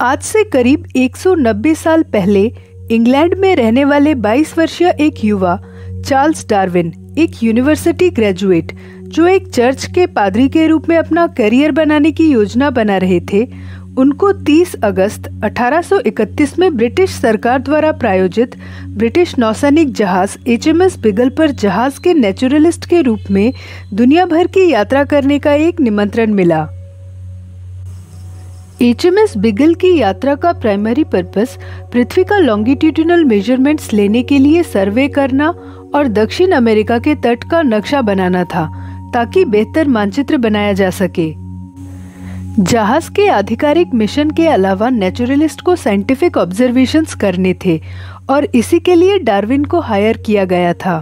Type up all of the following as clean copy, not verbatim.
आज से करीब 190 साल पहले इंग्लैंड में रहने वाले 22 वर्षीय एक युवा चार्ल्स डार्विन, एक यूनिवर्सिटी ग्रेजुएट जो एक चर्च के पादरी के रूप में अपना करियर बनाने की योजना बना रहे थे, उनको 30 अगस्त 1831 में ब्रिटिश सरकार द्वारा प्रायोजित ब्रिटिश नौसैनिक जहाज HMS बिगल पर जहाज के नेचुरलिस्ट के रूप में दुनिया भर की यात्रा करने का एक निमंत्रण मिला। HMS बिगल की यात्रा का प्राइमरी पर्पस पृथ्वी का लॉन्गिट्यूडिनल मेजरमेंट्स लेने के लिए सर्वे करना और दक्षिण अमेरिका के तट का नक्शा बनाना था, ताकि बेहतर मानचित्र बनाया जा सके। जहाज के आधिकारिक मिशन के अलावा नेचुरलिस्ट को साइंटिफिक ऑब्जर्वेशंस करने थे और इसी के लिए डार्विन को हायर किया गया था।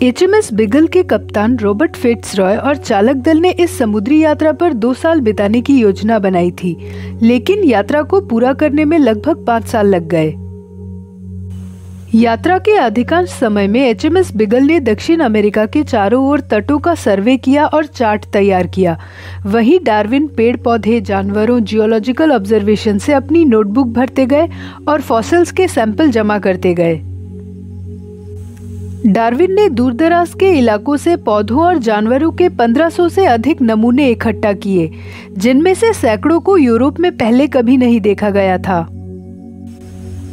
HMS बिगल के कप्तान रॉबर्ट फिट्जरॉय और चालक दल ने इस समुद्री यात्रा पर 2 साल बिताने की योजना बनाई थी, लेकिन यात्रा को पूरा करने में लगभग 5 साल लग गए। यात्रा के अधिकांश समय में HMS बिगल ने दक्षिण अमेरिका के चारों ओर तटों का सर्वे किया और चार्ट तैयार किया। वहीं डार्विन पेड़ पौधे, जानवरों, जियोलॉजिकल ऑब्जर्वेशन से अपनी नोटबुक भरते गए और फॉसिल्स के सैंपल जमा करते गए। डार्विन ने दूरदराज के इलाकों से पौधों और जानवरों के 1500 से अधिक नमूने इकट्ठा किए, जिनमें से सैकड़ों को यूरोप में पहले कभी नहीं देखा गया था।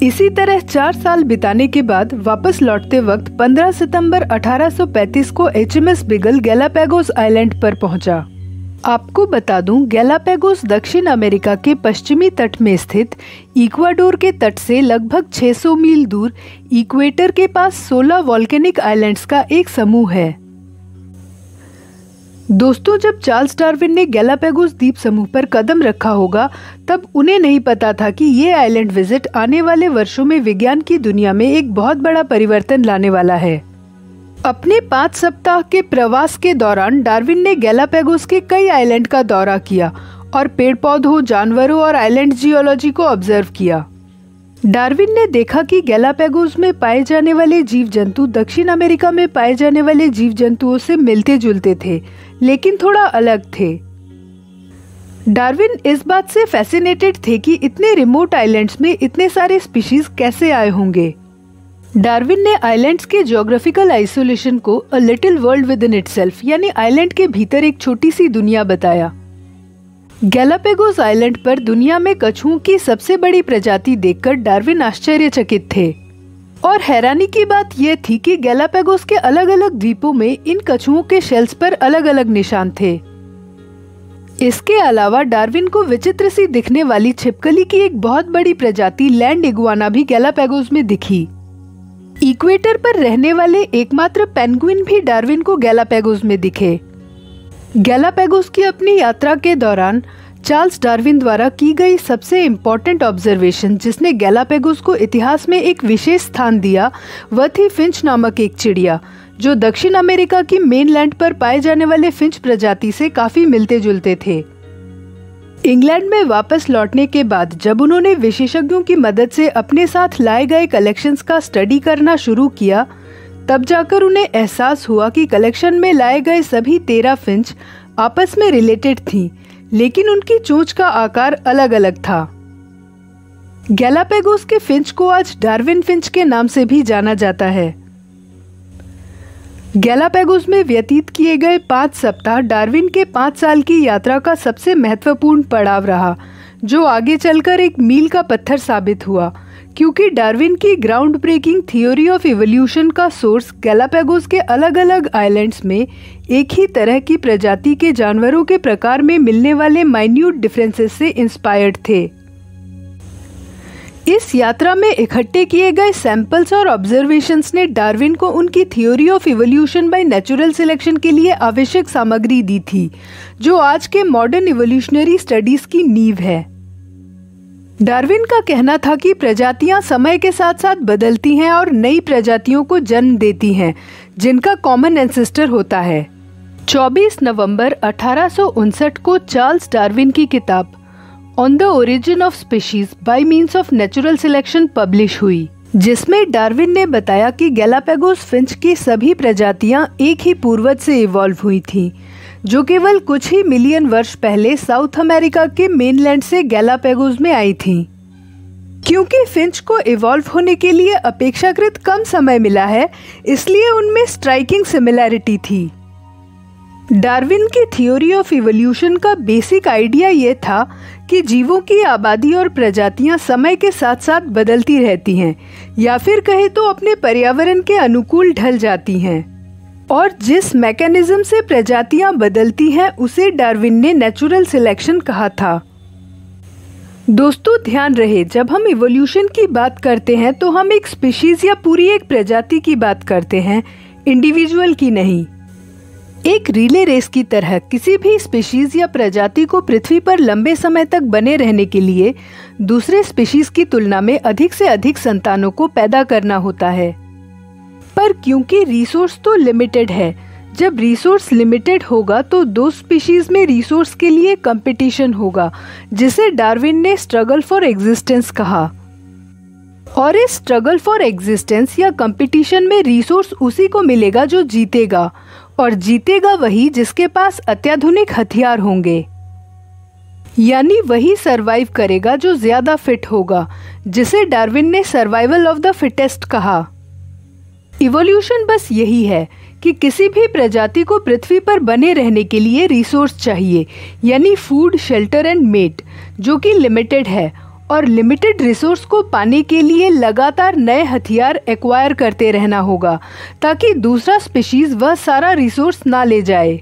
इसी तरह 4 साल बिताने के बाद वापस लौटते वक्त 15 सितंबर 1835 को HMS बिगल गैलापागोस आइलैंड पर पहुंचा। आपको बता दूं, गैलापागोस दक्षिण अमेरिका के पश्चिमी तट में स्थित इक्वाडोर के तट से लगभग 600 मील दूर इक्वेटर के पास 16 वॉल्केनिक आइलैंड्स का एक समूह है। दोस्तों, जब चार्ल्स डार्विन ने गैलापागोस द्वीप समूह पर कदम रखा होगा, तब उन्हें नहीं पता था कि ये आइलैंड विजिट आने वाले वर्षों में विज्ञान की दुनिया में एक बहुत बड़ा परिवर्तन लाने वाला है। अपने 5 सप्ताह के प्रवास के दौरान डार्विन ने गैलापागोस के कई आइलैंड का दौरा किया और पेड़ पौधों, जानवरों और आइलैंड जियोलॉजी को ऑब्जर्व किया। डार्विन ने देखा कि गैलापागोस में पाए जाने वाले जीव जंतु दक्षिण अमेरिका में पाए जाने वाले जीव जंतुओं से मिलते जुलते थे, लेकिन थोड़ा अलग थे। डार्विन इस बात से फैसिनेटेड थे कि इतने रिमोट आइलैंड्स में इतने सारे स्पीशीज कैसे आए होंगे। डार्विन ने आइलैंड्स के ज्योग्राफिकल आइसोलेशन को a little world with in itself, यानी आइलैंड के भीतर एक छोटी सी दुनिया बताया। गैलापागोस आइलैंड पर दुनिया में कछुओं की सबसे बड़ी प्रजाति देखकर डार्विन आश्चर्यचकित थे, और हैरानी की बात यह थी कि गैलापागोस के अलग अलग द्वीपों में इन कछुओं के शेल्स पर अलग अलग निशान थे। इसके अलावा डार्विन को विचित्र सी दिखने वाली छिपकली की एक बहुत बड़ी प्रजाति लैंड इगुआना भी गैलापागोस में दिखी। इक्वेटर पर रहने वाले एकमात्र पेंगुइन भी डार्विन को गैलापागोस में दिखे। गैलापागोस की अपनी यात्रा के दौरान चार्ल्स डार्विन द्वारा की गई सबसे इम्पोर्टेंट ऑब्जर्वेशन, जिसने गैलापागोस को इतिहास में एक विशेष स्थान दिया, वह थी फिंच नामक एक चिड़िया, जो दक्षिण अमेरिका की मेनलैंड पर पाए जाने वाले फिंच प्रजाति से काफी मिलते जुलते थे। इंग्लैंड में वापस लौटने के बाद जब उन्होंने विशेषज्ञों की मदद से अपने साथ लाए गए कलेक्शंस का स्टडी करना शुरू किया, तब जाकर उन्हें एहसास हुआ कि कलेक्शन में लाए गए सभी 13 फिंच आपस में रिलेटेड थीं, लेकिन उनकी चोंच का आकार अलग अलग था। गैलापागोस के फिंच को आज डार्विन फिंच के नाम से भी जाना जाता है। गैलापागोस में व्यतीत किए गए 5 सप्ताह डार्विन के 5 साल की यात्रा का सबसे महत्वपूर्ण पड़ाव रहा, जो आगे चलकर एक मील का पत्थर साबित हुआ, क्योंकि डार्विन की ground breaking theory of evolution का सोर्स गैलापागोस के अलग अलग आइलैंड्स में एक ही तरह की प्रजाति के जानवरों के प्रकार में मिलने वाले माइन्यूट डिफरेंसेस से इंस्पायर्ड थे। इस यात्रा में इकट्ठे किए गए सैंपल्स और ऑब्जर्वेशंस ने डार्विन को उनकी theory of evolution by natural selection के लिए आवश्यक सामग्री दी थी, जो आज के मॉडर्न इवोल्यूशनरी स्टडीज की नींव है। डार्विन का कहना था कि प्रजातियां समय के साथ साथ बदलती हैं और नई प्रजातियों को जन्म देती हैं, जिनका कॉमन एंसेस्टर होता है। 24 नवंबर 1859 को चार्ल्स डार्विन की किताब on the origin of species bye means of natural selection publish हुई, जिसमें डार्विन ने बताया कि गैलापागोस फिंच की सभी प्रजातियां एक ही पूर्वज से इवॉल्व हुई थीं। जो केवल कुछ ही मिलियन वर्ष पहले साउथ अमेरिका के मेनलैंड से गैलापागोस में आई थीं। क्योंकि फिंच को इवॉल्व होने के लिए अपेक्षाकृत कम समय मिला है, इसलिए उनमें स्ट्राइकिंग सिमिलैरिटी थी। डार्विन की थ्योरी ऑफ इवोल्यूशन का बेसिक आइडिया ये था कि जीवों की आबादी और प्रजातियां समय के साथ साथ बदलती रहती हैं, या फिर कहे तो अपने पर्यावरण के अनुकूल ढल जाती हैं, और जिस मैकेनिज्म से प्रजातियां बदलती हैं उसे डार्विन ने नेचुरल सिलेक्शन कहा था। दोस्तों ध्यान रहे, जब हम इवोल्यूशन की बात करते हैं तो हम एक स्पीशीज या पूरी एक प्रजाति की बात करते हैं, इंडिविजुअल की नहीं। एक रिले रेस की तरह किसी भी स्पीशीज या प्रजाति को पृथ्वी पर लंबे समय तक बने रहने के लिए दूसरे स्पीशीज की तुलना में अधिक से अधिक संतानों को पैदा करना होता है। पर क्योंकि रिसोर्स तो लिमिटेड है, जब रिसोर्स लिमिटेड होगा तो दो स्पीशीज में रिसोर्स के लिए कंपटीशन होगा, जिसे डार्विन ने स्ट्रगल फॉर एग्जिस्टेंस कहा। और इस स्ट्रगल फॉर एग्जिस्टेंस या कंपटीशन में रिसोर्स उसी को मिलेगा जो जीतेगा, और जीतेगा वही जिसके पास अत्याधुनिक हथियार होंगे। यानी वही सरवाइव करेगा जो ज्यादा फिट होगा, जिसे डार्विन ने सर्वाइवल ऑफ द फिटेस्ट कहा। इवोल्यूशन बस यही है कि किसी भी प्रजाति को पृथ्वी पर बने रहने के लिए रिसोर्स चाहिए, यानी फूड, शेल्टर एंड मेट, जो कि लिमिटेड है, और लिमिटेड रिसोर्स को पाने के लिए लगातार नए हथियार एक्वायर करते रहना होगा, ताकि दूसरा स्पीशीज वह सारा रिसोर्स ना ले जाए।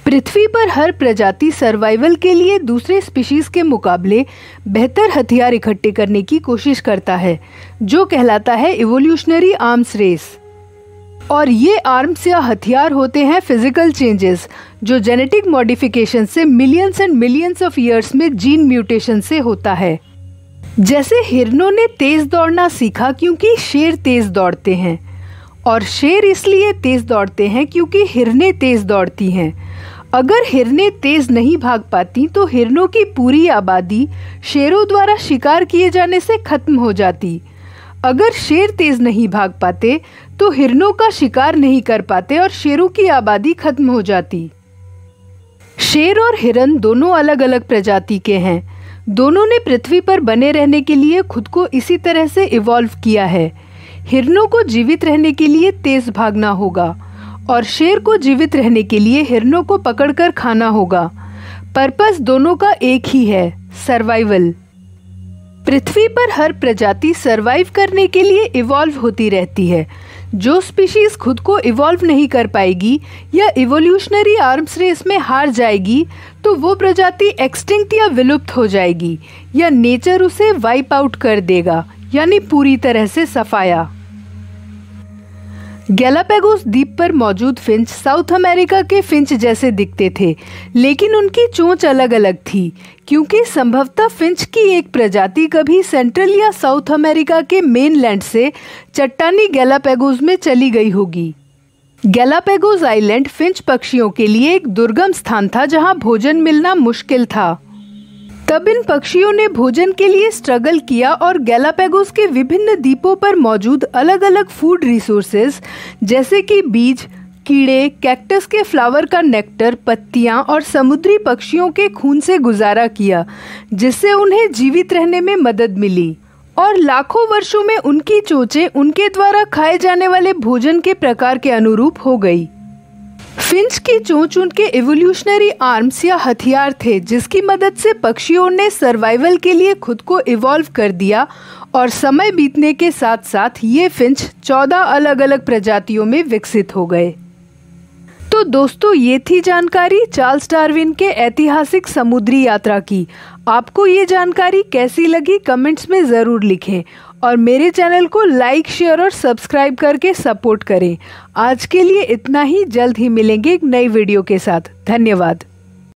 पृथ्वी पर हर प्रजाति सर्वाइवल के लिए दूसरे स्पीशीज के मुकाबले बेहतर हथियार इकट्ठे करने की कोशिश करता है, जो कहलाता है इवोल्यूशनरी आर्म्स रेस। और ये आर्म्स या हथियार होते हैं फिजिकल चेंजेस, जो जेनेटिक मॉडिफिकेशन से millions and millions of years में जीन म्यूटेशन से होता है। जैसे हिरनों ने तेज दौड़ना सीखा क्योंकि शेर तेज दौड़ते हैं, और शेर इसलिए तेज दौड़ते हैं क्योंकि हिरनें तेज दौड़ती हैं। अगर हिरनें तेज नहीं भाग पाती तो हिरनों की पूरी आबादी शेरों द्वारा शिकार किए जाने से खत्म हो जाती। अगर शेर तेज नहीं भाग पाते तो हिरनों का शिकार नहीं कर पाते और शेरों की आबादी खत्म हो जाती। शेर और हिरन दोनों अलग अलग प्रजाति के हैं। दोनों ने पृथ्वी पर बने रहने के लिए खुद को इसी तरह से इवॉल्व किया है। हिरनों को जीवित रहने के लिए तेज भागना होगा, और शेर को जीवित रहने के लिए हिरनों को पकड़कर खाना होगा। पर्पस दोनों का एक ही है, सर्वाइवल। पृथ्वी पर हर प्रजाति सरवाइव करने के लिए इवॉल्व होती रहती है। जो स्पीशीज खुद को इवॉल्व नहीं कर पाएगी या इवोल्यूशनरी आर्म्स रेस में हार जाएगी तो वो प्रजाति एक्सटिंक्ट या विलुप्त हो जाएगी, या नेचर उसे वाइप आउट कर देगा, यानी पूरी तरह से सफाया। गैलापागोस द्वीप पर मौजूद फिंच साउथ अमेरिका के फिंच जैसे दिखते थे, लेकिन उनकी चोंच अलग अलग थी, क्योंकि संभवतः फिंच की एक प्रजाति कभी सेंट्रल या साउथ अमेरिका के मेनलैंड से चट्टानी गैलापागोस में चली गई होगी। गैलापागोस आइलैंड फिंच पक्षियों के लिए एक दुर्गम स्थान था जहां भोजन मिलना मुश्किल था। तब इन पक्षियों ने भोजन के लिए स्ट्रगल किया और गैलापागोस के विभिन्न द्वीपों पर मौजूद अलग अलग फूड रिसोर्सेज जैसे कि बीज, कीड़े, कैक्टस के फ्लावर का नेक्टर, पत्तियां और समुद्री पक्षियों के खून से गुजारा किया, जिससे उन्हें जीवित रहने में मदद मिली। और लाखों वर्षों में उनकी चोंचें उनके द्वारा खाए जाने वाले भोजन के प्रकार के अनुरूप हो गई। फिंच की चोंच उनके इवोल्यूशनरी आर्म्स या हथियार थे, जिसकी मदद से पक्षियों ने सर्वाइवल के लिए खुद को इवॉल्व कर दिया, और समय बीतने के साथ साथ ये फिंच 14 अलग अलग प्रजातियों में विकसित हो गए। तो दोस्तों, ये थी जानकारी चार्ल्स डार्विन के ऐतिहासिक समुद्री यात्रा की। आपको ये जानकारी कैसी लगी कमेंट्स में ज़रूर लिखें, और मेरे चैनल को लाइक, शेयर और सब्सक्राइब करके सपोर्ट करें। आज के लिए इतना ही, जल्द ही मिलेंगे एक नई वीडियो के साथ। धन्यवाद।